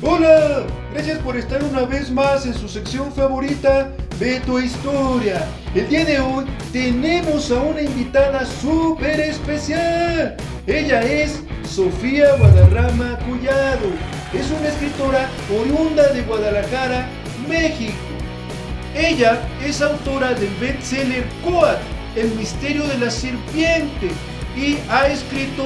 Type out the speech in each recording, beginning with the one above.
Hola, gracias por estar una vez más en su sección favorita de tu historia. El día de hoy tenemos a una invitada súper especial. Ella es Sofía Guadarrama Collado. Es una escritora oriunda de Guadalajara, México. Ella es autora del bestseller Coat, El misterio de la serpiente, y ha escrito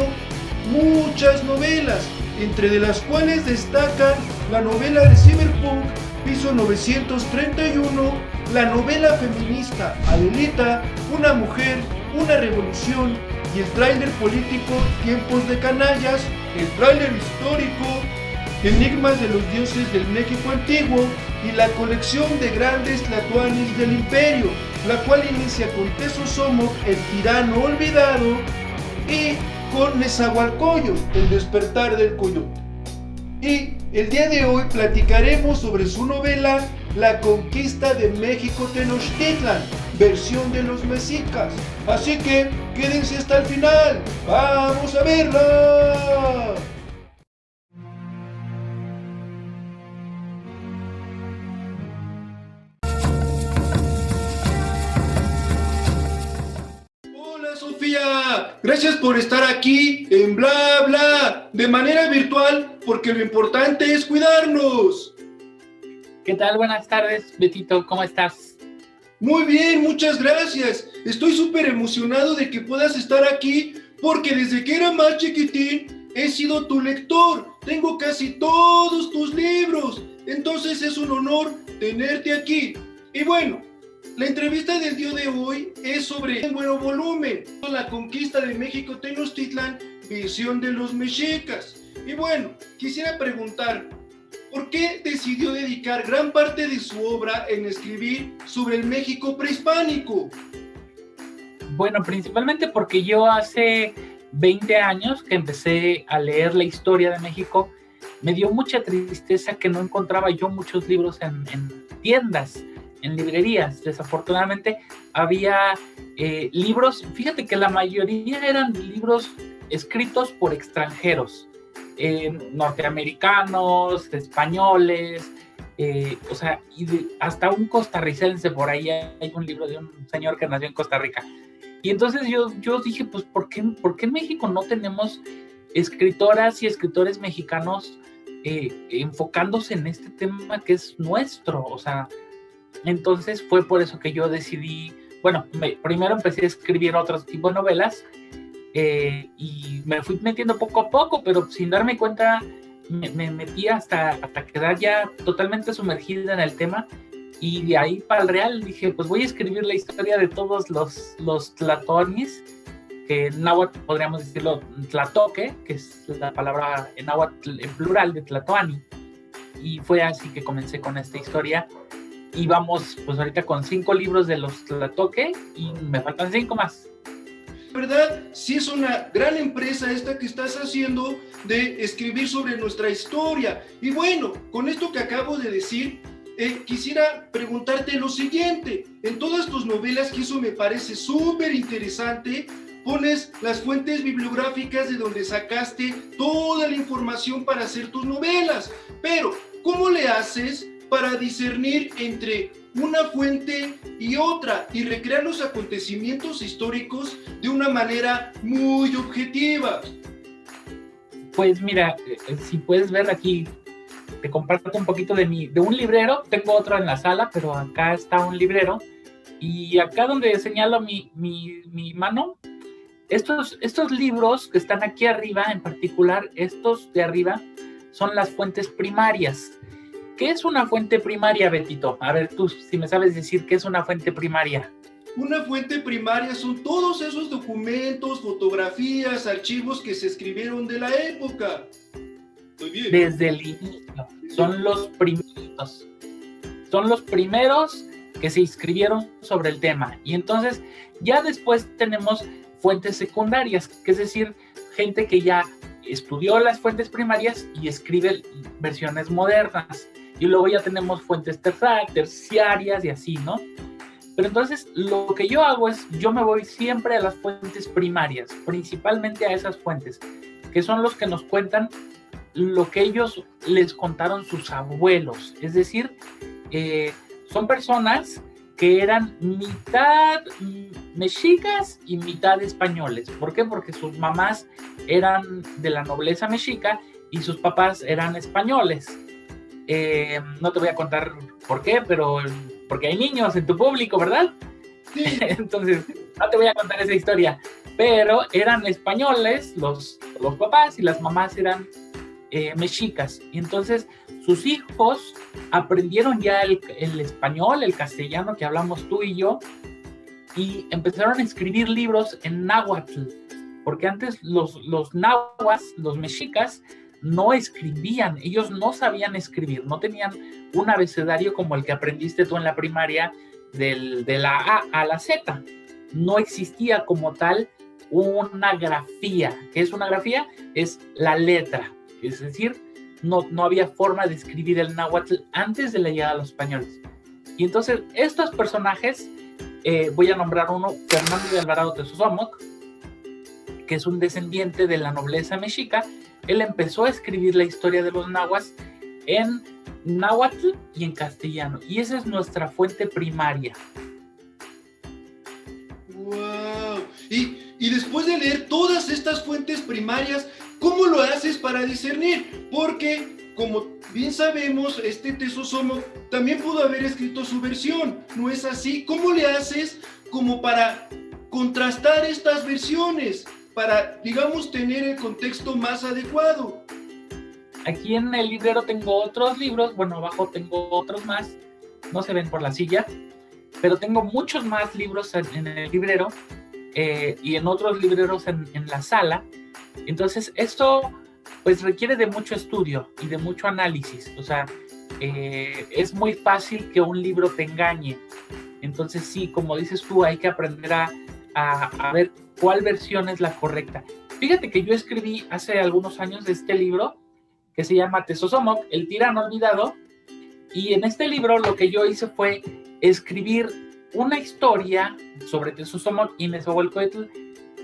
muchas novelas, entre de las cuales destacan la novela de Cyberpunk Piso 931, la novela feminista Adelita, Una mujer, una revolución, y el tráiler político Tiempos de canallas, el tráiler histórico Enigmas de los dioses del México antiguo y la colección de grandes tlatoanis del imperio, la cual inicia con Tezosomoc, el tirano olvidado, y con Nezahualcóyotl, el despertar del coyote. Y el día de hoy platicaremos sobre su novela La conquista de México Tenochtitlan, versión de los mexicas. Así que quédense hasta el final. ¡Vamos a verla! Hola Sofía, gracias por estar aquí en Bla Bla, de manera virtual, porque lo importante es cuidarnos. ¿Qué tal? Buenas tardes, Betito, ¿cómo estás? Muy bien, muchas gracias. Estoy súper emocionado de que puedas estar aquí, porque desde que era más chiquitín he sido tu lector. Tengo casi todos tus libros, entonces es un honor tenerte aquí. Y bueno, la entrevista del día de hoy es sobre un nuevo volumen, La conquista de México Tenochtitlan, visión de los mexicas. Y bueno, quisiera preguntar, ¿por qué decidió dedicar gran parte de su obra en escribir sobre el México prehispánico? Bueno, principalmente porque yo hace 20 años que empecé a leer la historia de México, me dio mucha tristeza que no encontraba yo muchos libros en tiendas, en librerías. Desafortunadamente había libros, fíjate que la mayoría eran libros escritos por extranjeros, norteamericanos, españoles, o sea, hasta un costarricense por ahí. Hay un libro de un señor que nació en Costa Rica. Y entonces yo dije, pues, ¿por qué en México no tenemos escritoras y escritores mexicanos enfocándose en este tema que es nuestro? O sea, entonces fue por eso que yo decidí, bueno, primero empecé a escribir otros tipos de novelas, y me fui metiendo poco a poco, pero sin darme cuenta me metí hasta quedar ya totalmente sumergida en el tema, y de ahí para el real dije, pues voy a escribir la historia de todos los tlatoanis, que en náhuatl podríamos decirlo tlatoque, que es la palabra en náhuatl en plural de tlatoani, y fue así que comencé con esta historia. Y vamos pues ahorita con 5 libros de los tlatoque y me faltan 5 más. ¿Verdad? Sí, es una gran empresa esta que estás haciendo de escribir sobre nuestra historia. Y bueno, con esto que acabo de decir, quisiera preguntarte lo siguiente. En todas tus novelas, que eso me parece súper interesante, pones las fuentes bibliográficas de donde sacaste toda la información para hacer tus novelas. Pero, ¿cómo le haces para discernir entre una fuente y otra y recrear los acontecimientos históricos de una manera muy objetiva? Pues mira, si puedes ver aquí, te comparto un poquito de un librero. Tengo otro en la sala, pero acá está un librero, y acá donde señalo mi mano, estos libros que están aquí arriba, en particular estos de arriba, son las fuentes primarias. ¿Qué es una fuente primaria, Betito? A ver, tú, si me sabes decir qué es una fuente primaria. Una fuente primaria son todos esos documentos, fotografías, archivos que se escribieron de la época. Muy bien. Desde el inicio. Son los primeritos. Son los primeros que se inscribieron sobre el tema. Y entonces, ya después tenemos fuentes secundarias, que es decir, gente que ya estudió las fuentes primarias y escribe versiones modernas. Y luego ya tenemos fuentes terciarias y así, ¿no? Pero entonces lo que yo hago es, yo me voy siempre a las fuentes primarias, principalmente a esas fuentes, que son los que nos cuentan lo que ellos les contaron sus abuelos. Es decir, son personas que eran mitad mexicas y mitad españoles. ¿Por qué? Porque sus mamás eran de la nobleza mexica y sus papás eran españoles. No te voy a contar por qué, pero porque hay niños en tu público, ¿verdad? Sí. Entonces, no te voy a contar esa historia, pero eran españoles los papás y las mamás eran mexicas. Y entonces sus hijos aprendieron ya el español, el castellano que hablamos tú y yo, y empezaron a escribir libros en náhuatl, porque antes los nahuas, los mexicas, no escribían, ellos no sabían escribir, no tenían un abecedario como el que aprendiste tú en la primaria de la A a la Z. No existía como tal una grafía. ¿Qué es una grafía? Es la letra, es decir, no había forma de escribir el náhuatl antes de la llegada de los españoles. Y entonces estos personajes, voy a nombrar uno, Fernando de Alvarado Tezosomoc, que es un descendiente de la nobleza mexica. Él empezó a escribir la historia de los nahuas en náhuatl y en castellano, y esa es nuestra fuente primaria. ¡Wow! Y después de leer todas estas fuentes primarias, ¿cómo lo haces para discernir? Porque, como bien sabemos, este Tezosomoc también pudo haber escrito su versión, ¿no es así? ¿Cómo le haces como para contrastar estas versiones? Para, digamos, tener el contexto más adecuado. Aquí en el librero tengo otros libros, bueno, abajo tengo otros más, no se ven por la silla, pero tengo muchos más libros en el librero y en otros libreros en la sala. Entonces esto pues requiere de mucho estudio y de mucho análisis. O sea, es muy fácil que un libro te engañe. Entonces sí, como dices tú, hay que aprender a ver cuál versión es la correcta. Fíjate que yo escribí hace algunos años este libro que se llama Tezosomoc, el tirano olvidado, y en este libro lo que yo hice fue escribir una historia sobre Tezosomoc y Nezahualcóyotl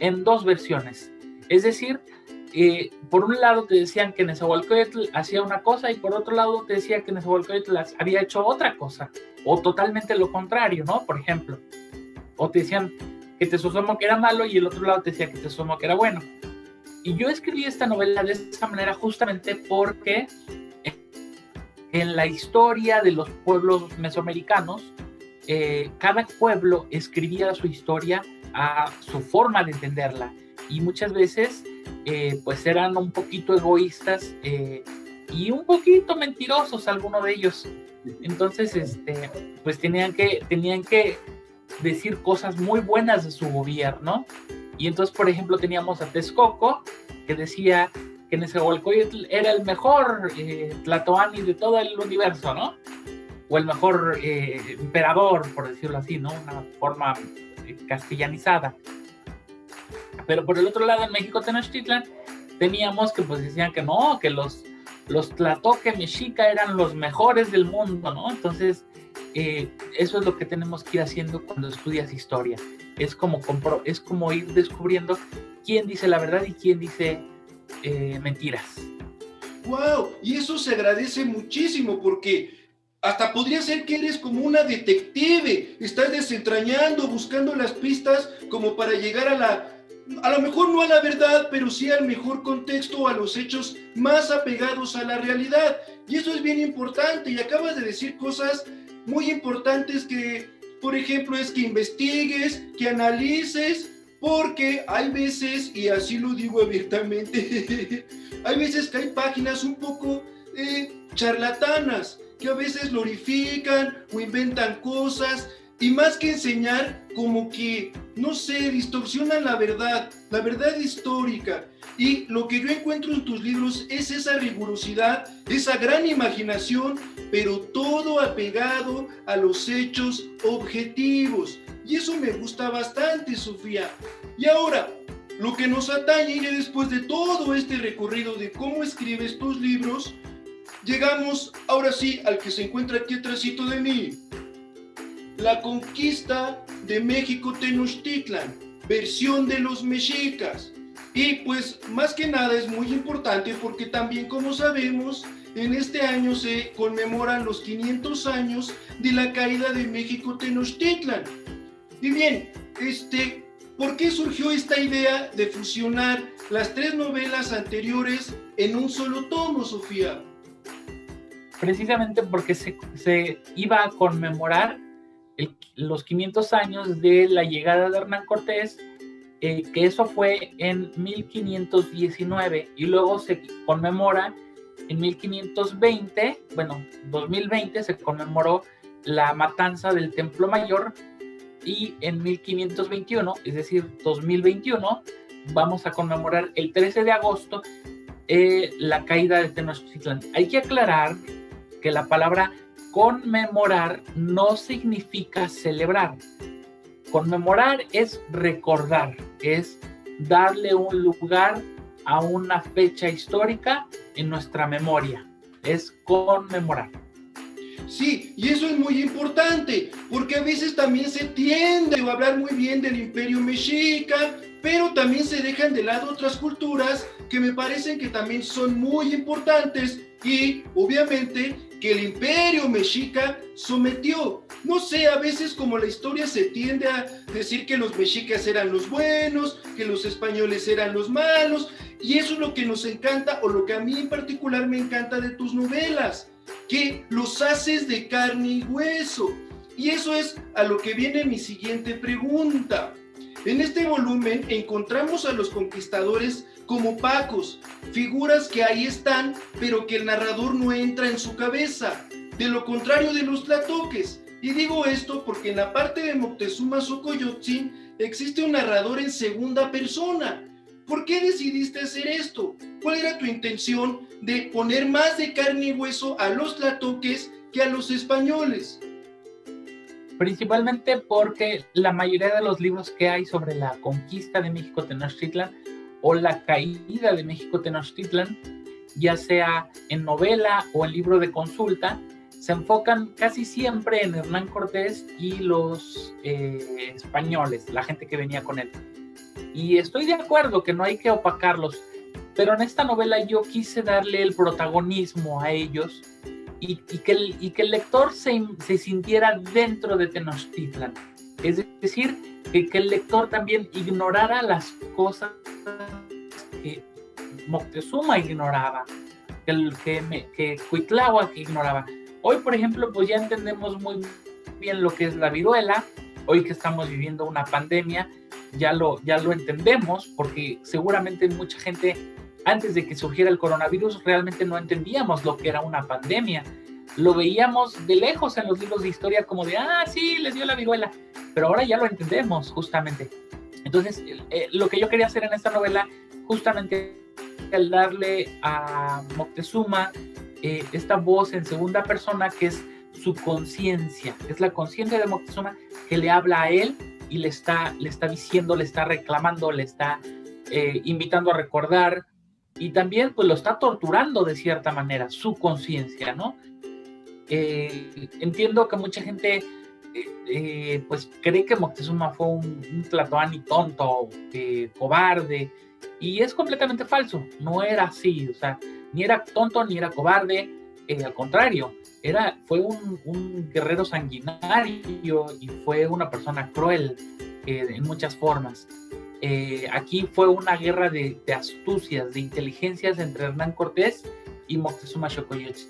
en dos versiones. Es decir, por un lado te decían que Nezahualcóyotl hacía una cosa y por otro lado te decía que Nezahualcóyotl había hecho otra cosa, o totalmente lo contrario, ¿no? Por ejemplo, o te decían que Tezosomoc era malo y el otro lado te decía que Tezosomoc era bueno. Y yo escribí esta novela de esta manera justamente porque en la historia de los pueblos mesoamericanos, cada pueblo escribía su historia a su forma de entenderla y muchas veces pues eran un poquito egoístas y un poquito mentirosos algunos de ellos. Entonces pues tenían que decir cosas muy buenas de su gobierno. Y entonces, por ejemplo, teníamos a Texcoco, que decía que Nezahualcóyotl era el mejor tlatoani de todo el universo, ¿no? O el mejor emperador, por decirlo así, ¿no? Una forma castellanizada. Pero por el otro lado, en México Tenochtitlan, teníamos que pues decían que no, que los tlatoque mexica eran los mejores del mundo, ¿no? Entonces, eso es lo que tenemos que ir haciendo cuando estudias historia. Es como ir descubriendo quién dice la verdad y quién dice mentiras. ¡Wow! Y eso se agradece muchísimo porque hasta podría ser que eres como una detective. Estás desentrañando, buscando las pistas como para llegar a lo mejor no a la verdad, pero sí al mejor contexto, a los hechos más apegados a la realidad. Y eso es bien importante. Y acabas de decir cosas muy importantes que, por ejemplo, es que investigues, que analices, porque hay veces, y así lo digo abiertamente, hay veces que hay páginas un poco charlatanas, que a veces glorifican o inventan cosas, y más que enseñar, como que, no sé, distorsionan la verdad histórica. Y lo que yo encuentro en tus libros es esa rigurosidad, esa gran imaginación, pero todo apegado a los hechos objetivos. Y eso me gusta bastante, Sofía. Y ahora, lo que nos atañe ya después de todo este recorrido de cómo escribes tus libros, llegamos ahora sí al que se encuentra aquí atrásito de mí. la conquista de México Tenochtitlan, versión de los mexicas. Y pues más que nada es muy importante porque también, como sabemos, en este año se conmemoran los 500 años de la caída de México Tenochtitlan. Y bien, ¿por qué surgió esta idea de fusionar las 3 novelas anteriores en un solo tomo, Sofía? Precisamente porque se iba a conmemorar los 500 años de la llegada de Hernán Cortés, que eso fue en 1519, y luego se conmemora en 1520, 2020 se conmemoró la matanza del Templo Mayor, y en 1521, es decir, 2021, vamos a conmemorar el 13 de agosto la caída de Tenochtitlan. Hay que aclarar que la palabra conmemorar no significa celebrar. Conmemorar es recordar, es darle un lugar a una fecha histórica en nuestra memoria. Es conmemorar. Sí, y eso es muy importante, porque a veces también se tiende a hablar muy bien del Imperio Mexica, pero también se dejan de lado otras culturas que me parecen que también son muy importantes, y obviamente que el Imperio Mexica sometió. No sé, a veces como la historia se tiende a decir que los mexicas eran los buenos, que los españoles eran los malos, y eso es lo que nos encanta, o lo que a mí en particular me encanta de tus novelas, que los haces de carne y hueso. Y eso es a lo que viene mi siguiente pregunta. En este volumen encontramos a los conquistadores como pacos, figuras que ahí están, pero que el narrador no entra en su cabeza, de lo contrario de los tlatoques. Y digo esto porque en la parte de Moctezuma Xocoyotzin existe un narrador en segunda persona. ¿Por qué decidiste hacer esto? ¿Cuál era tu intención de poner más de carne y hueso a los tlatoques que a los españoles? Principalmente porque la mayoría de los libros que hay sobre la conquista de México Tenochtitlan o la caída de México Tenochtitlan, ya sea en novela o en libro de consulta, se enfocan casi siempre en Hernán Cortés y los españoles, la gente que venía con él. Y estoy de acuerdo que no hay que opacarlos, pero en esta novela yo quise darle el protagonismo a ellos y que el lector se sintiera dentro de Tenochtitlan. Es decir, que el lector también ignorara las cosas que Moctezuma ignoraba, que Cuitláhuac ignoraba. Hoy, por ejemplo, pues ya entendemos muy bien lo que es la viruela. Hoy que estamos viviendo una pandemia, ya lo entendemos, porque seguramente mucha gente, antes de que surgiera el coronavirus, realmente no entendíamos lo que era una pandemia. Lo veíamos de lejos en los libros de historia como de, sí, les dio la viruela, pero ahora ya lo entendemos justamente. Entonces, lo que yo quería hacer en esta novela, justamente al darle a Moctezuma esta voz en segunda persona, que es su conciencia, es la conciencia de Moctezuma que le habla a él y le está diciendo, le está reclamando, le está invitando a recordar, y también pues lo está torturando de cierta manera, su conciencia, ¿no? Entiendo que mucha gente pues cree que Moctezuma fue un tlatoani tonto, cobarde, y es completamente falso. No era así, o sea, ni era tonto ni era cobarde, al contrario, fue un guerrero sanguinario y fue una persona cruel en muchas formas. Aquí fue una guerra de astucias, de inteligencias entre Hernán Cortés y Moctezuma Xocoyotzin.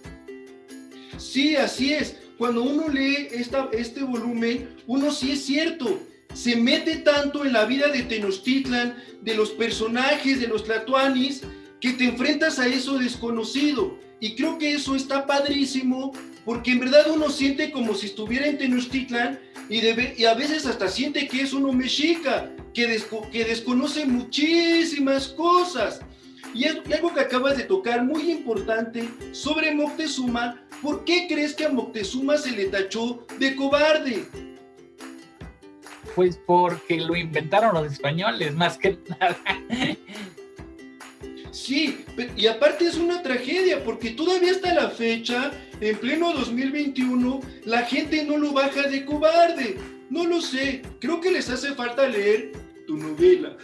Sí, así es. Cuando uno lee este volumen, uno sí es cierto, se mete tanto en la vida de Tenochtitlan, de los personajes, de los tlatoanis, que te enfrentas a eso desconocido. Y creo que eso está padrísimo, porque en verdad uno siente como si estuviera en Tenochtitlan y a veces hasta siente que es uno mexica, que desconoce muchísimas cosas. Y algo que acabas de tocar muy importante sobre Moctezuma, ¿por qué crees que a Moctezuma se le tachó de cobarde? Pues porque lo inventaron los españoles, más que nada. Sí, y aparte es una tragedia, porque todavía hasta la fecha en pleno 2021 la gente no lo baja de cobarde. No lo sé, creo que les hace falta leer tu novela.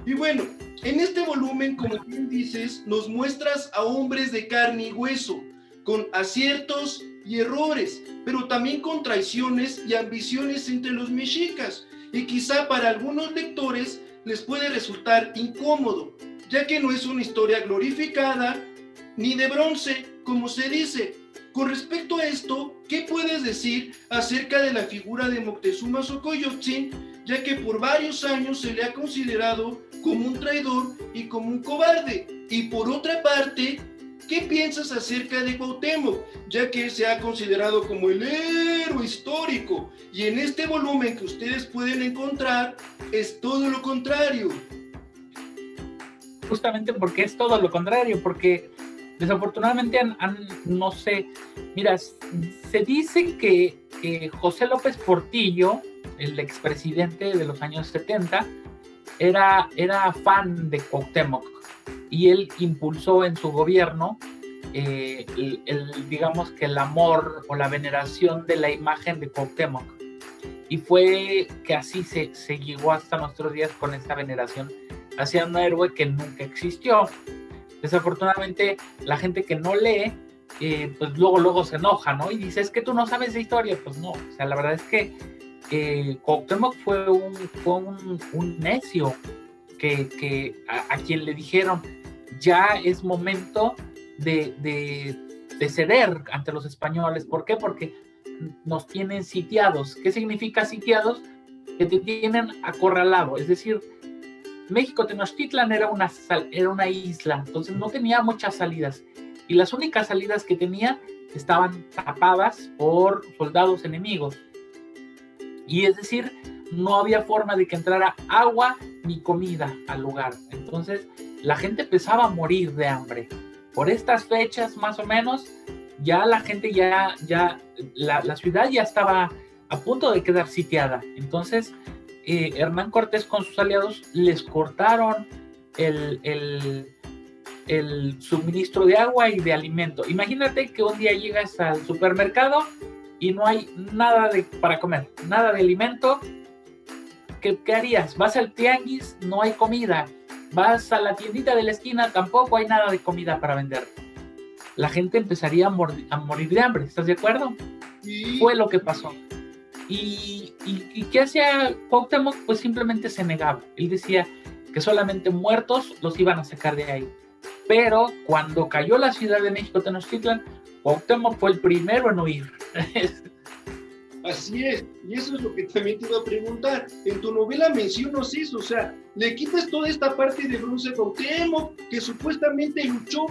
Y bueno, en este volumen, como bien dices, nos muestras a hombres de carne y hueso, con aciertos y errores, pero también con traiciones y ambiciones entre los mexicas. Y quizá para algunos lectores les puede resultar incómodo, ya que no es una historia glorificada ni de bronce, como se dice. Con respecto a esto, ¿qué puedes decir acerca de la figura de Moctezuma Xocoyotzin, ya que por varios años se le ha considerado como un traidor y como un cobarde? Y por otra parte, ¿qué piensas acerca de Cuauhtémoc, ya que se ha considerado como el héroe histórico? Y en este volumen que ustedes pueden encontrar, es todo lo contrario. Justamente porque es todo lo contrario, porque desafortunadamente no sé, mira, se dice que José López Portillo, el expresidente de los años 70, era fan de Cuauhtémoc, y él impulsó en su gobierno digamos que el amor o la veneración de la imagen de Cuauhtémoc, y fue que así se llegó hasta nuestros días con esta veneración hacia un héroe que nunca existió. Desafortunadamente, la gente que no lee, pues luego se enoja, ¿no? Y dice, es que tú no sabes de historia. Pues no, o sea, la verdad es que Cuauhtémoc fue un necio a quien le dijeron, ya es momento de ceder ante los españoles. ¿Por qué? Porque nos tienen sitiados. ¿Qué significa sitiados? Que te tienen acorralado, es decir, México Tenochtitlan era una isla, entonces no tenía muchas salidas, y las únicas salidas que tenía estaban tapadas por soldados enemigos, y es decir, no había forma de que entrara agua ni comida al lugar. Entonces la gente empezaba a morir de hambre. Por estas fechas más o menos, ya la gente la ciudad ya estaba a punto de quedar sitiada. Entonces Hernán Cortés con sus aliados les cortaron el suministro de agua y de alimento. Imagínate que un día llegas al supermercado y no hay nada para comer, nada de alimento. ¿Qué harías? Vas al tianguis, no hay comida. Vas a la tiendita de la esquina, tampoco hay nada de comida para vender. La gente empezaría a morir de hambre, ¿estás de acuerdo? Sí. Fue lo que pasó. ¿Y qué hacía Cuauhtémoc? Pues simplemente se negaba. Él decía que solamente muertos los iban a sacar de ahí. Pero cuando cayó la Ciudad de México Tenochtitlan, Cuauhtémoc fue el primero en huir. Así es, y eso es lo que también te iba a preguntar. En tu novela mencionas eso, o sea, le quitas toda esta parte de bronce a Cuauhtémoc, que supuestamente luchó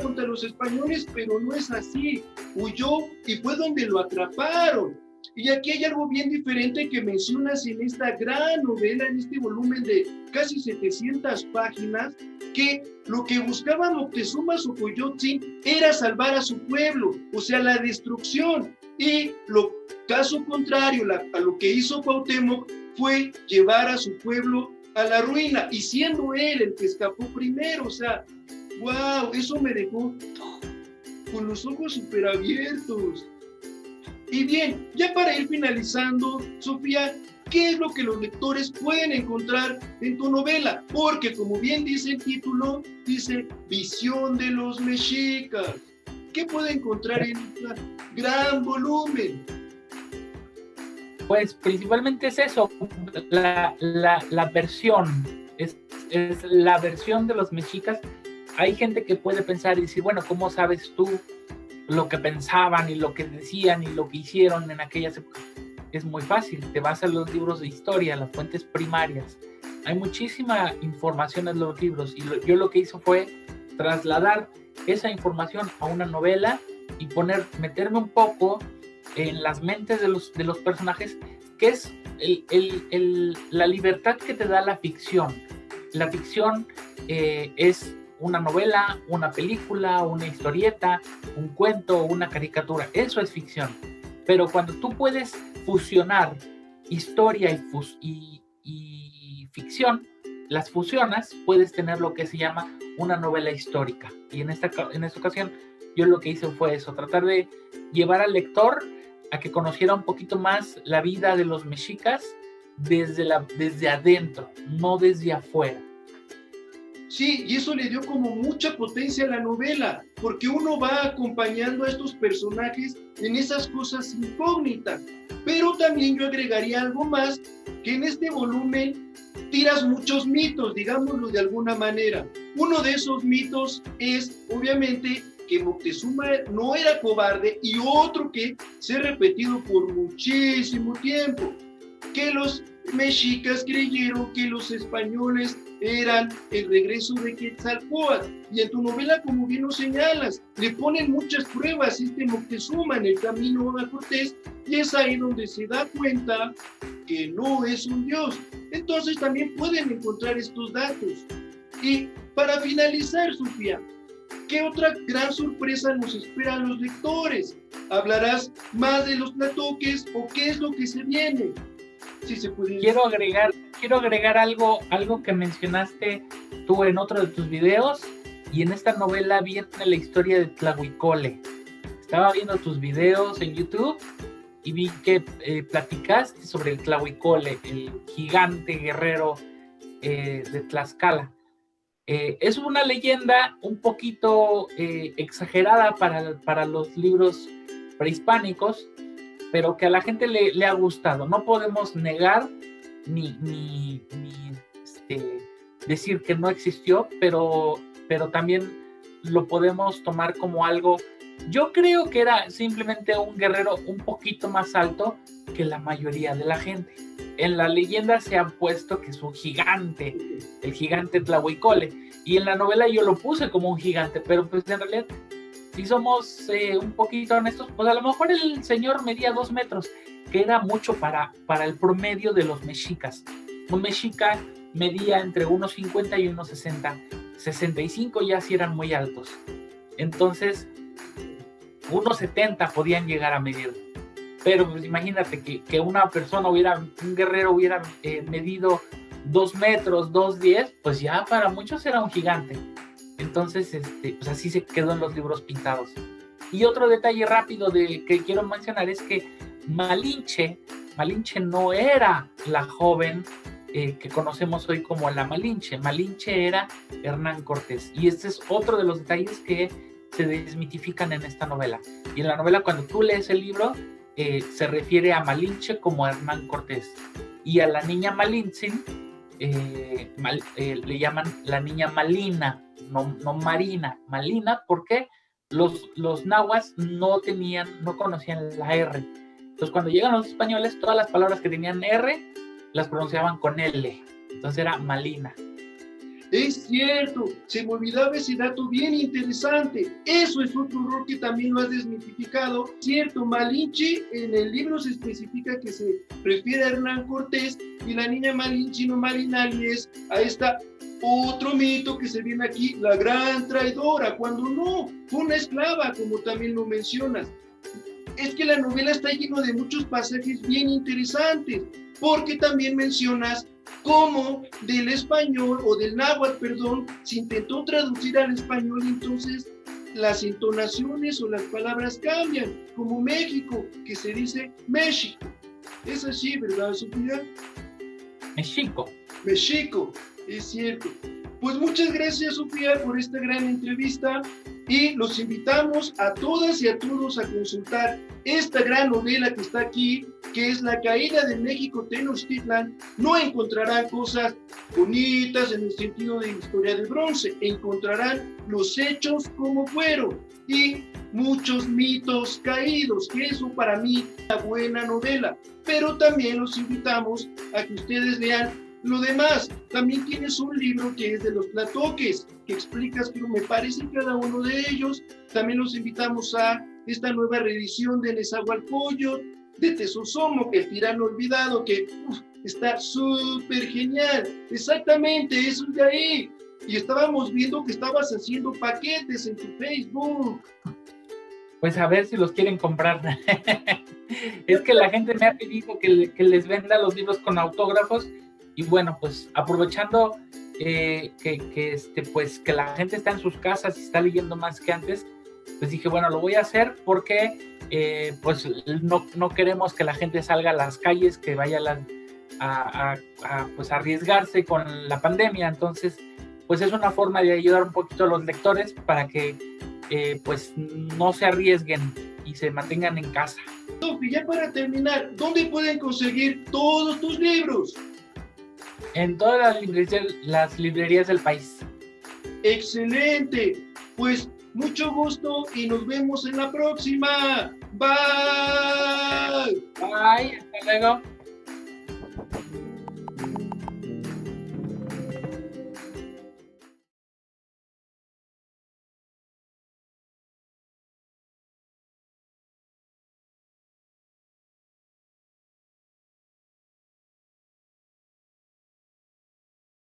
contra los españoles, pero no es así. Huyó y fue donde lo atraparon. Y aquí hay algo bien diferente que mencionas en esta gran novela, en este volumen de casi 700 páginas, que lo que buscaba Moctezuma Xocoyotzin era salvar a su pueblo, o sea, la destrucción. Y caso contrario a lo que hizo Cuauhtémoc fue llevar a su pueblo a la ruina, y siendo él el que escapó primero. O sea, wow, eso me dejó con los ojos súper abiertos. Y bien, ya para ir finalizando, Sofía, ¿qué es lo que los lectores pueden encontrar en tu novela? Porque como bien dice el título, dice Visión de los Mexicas. ¿Qué puede encontrar en este gran volumen? Pues principalmente es eso, la versión, es la versión de los mexicas. Hay gente que puede pensar y decir, bueno, ¿cómo sabes tú lo que pensaban y lo que decían y lo que hicieron en aquellas épocas? Es muy fácil, te vas a los libros de historia, las fuentes primarias. Hay muchísima información en los libros, y yo lo que hice fue trasladar esa información a una novela y meterme un poco en las mentes de los personajes, que es la libertad que te da la ficción. La ficción es una novela, una película, una historieta, un cuento, una caricatura. Eso es ficción. Pero cuando tú puedes fusionar historia y ficción, las fusionas, puedes tener lo que se llama una novela histórica. Y en esta ocasión yo lo que hice fue eso, tratar de llevar al lector a que conociera un poquito más la vida de los mexicas desde adentro, no desde afuera. Sí, y eso le dio como mucha potencia a la novela, porque uno va acompañando a estos personajes en esas cosas incógnitas. Pero también yo agregaría algo más, que en este volumen tiras muchos mitos, digámoslo de alguna manera. Uno de esos mitos es, obviamente, que Moctezuma no era cobarde, y otro que se ha repetido por muchísimo tiempo, que los mexicas creyeron que los españoles eran el regreso de Quetzalcóatl, y en tu novela, como bien lo señalas, le ponen muchas pruebas Moctezuma en el camino a Cortés, y es ahí donde se da cuenta que no es un dios. Entonces también pueden encontrar estos datos. Y para finalizar, Sofía, ¿qué otra gran sorpresa nos espera a los lectores? ¿Hablarás más de los tlatoques o qué es lo que se viene? Si se puede. Quiero agregar algo que mencionaste tú en otro de tus videos, y en esta novela viene la historia de Tlahuicole. Estaba viendo tus videos en YouTube y vi que platicaste sobre el Tlahuicole, el gigante guerrero de Tlaxcala. Es una leyenda un poquito exagerada para los libros prehispánicos, pero que a la gente le ha gustado. No podemos negar ni decir que no existió, pero también lo podemos tomar como algo. Yo creo que era simplemente un guerrero un poquito más alto que la mayoría de la gente. En la leyenda se ha puesto que es un gigante, el gigante Tlahuicole, y en la novela yo lo puse como un gigante, pero pues en realidad, si somos un poquito honestos, pues a lo mejor el señor medía 2 metros, que era mucho para el promedio de los mexicas. Un mexica medía entre 1,50 y 1,60, 65 ya si eran muy altos. Entonces, 1,70 podían llegar a medir. Pero pues imagínate que una persona un guerrero hubiera medido 2 metros, 2,10, pues ya para muchos era un gigante. Entonces, pues así se quedó en los libros pintados. Y otro detalle rápido que quiero mencionar es que Malinche no era la joven que conocemos hoy como la Malinche. Malinche era Hernán Cortés. Y este es otro de los detalles que se desmitifican en esta novela. Y en la novela, cuando tú lees el libro, se refiere a Malinche como a Hernán Cortés. Y a la niña Malintzin le llaman la niña Malina, no Marina, Malina, porque los nahuas no conocían la R. Entonces, cuando llegan los españoles, todas las palabras que tenían R las pronunciaban con L. Entonces era Malina. Es cierto, se me olvidaba ese dato bien interesante. Eso es otro error que también lo has desmitificado. Cierto, Malinche, en el libro se especifica que se refiere a Hernán Cortés, y la niña Malinche no Malinali es a esta otro mito que se viene aquí, la gran traidora, cuando no, fue una esclava, como también lo mencionas. Es que la novela está llena de muchos pasajes bien interesantes, porque también mencionas cómo del español, o del náhuatl, perdón, se intentó traducir al español, y entonces las entonaciones o las palabras cambian, como México, que se dice México. Es así, ¿verdad, Sofía? México, es cierto. Pues muchas gracias, Sofía, por esta gran entrevista, y los invitamos a todas y a todos a consultar esta gran novela que está aquí, que es La caída de México Tenochtitlan. No encontrarán cosas bonitas en el sentido de historia de bronce, encontrarán los hechos como fueron y muchos mitos caídos, que eso para mí es una buena novela. Pero también los invitamos a que ustedes lean lo demás. También tienes un libro que es de los tlatoques, que explicas que me parece cada uno de ellos. También los invitamos a esta nueva reedición de Nezahualcóyotl, de Tezosomoc, el tirano olvidado, que está súper genial. Exactamente, eso es de ahí. Y estábamos viendo que estabas haciendo paquetes en tu Facebook. Pues a ver si los quieren comprar. Es que la gente me ha pedido que les venda los libros con autógrafos. Y bueno, pues aprovechando pues que la gente está en sus casas y está leyendo más que antes, pues dije, bueno, lo voy a hacer porque pues no queremos que la gente salga a las calles, que vaya pues arriesgarse con la pandemia. Entonces, pues es una forma de ayudar un poquito a los lectores para que pues no se arriesguen y se mantengan en casa. Sofi, ya para terminar, ¿dónde pueden conseguir todos tus libros? En todas las librerías del país. ¡Excelente! Pues mucho gusto y nos vemos en la próxima. Bye. Bye, hasta luego.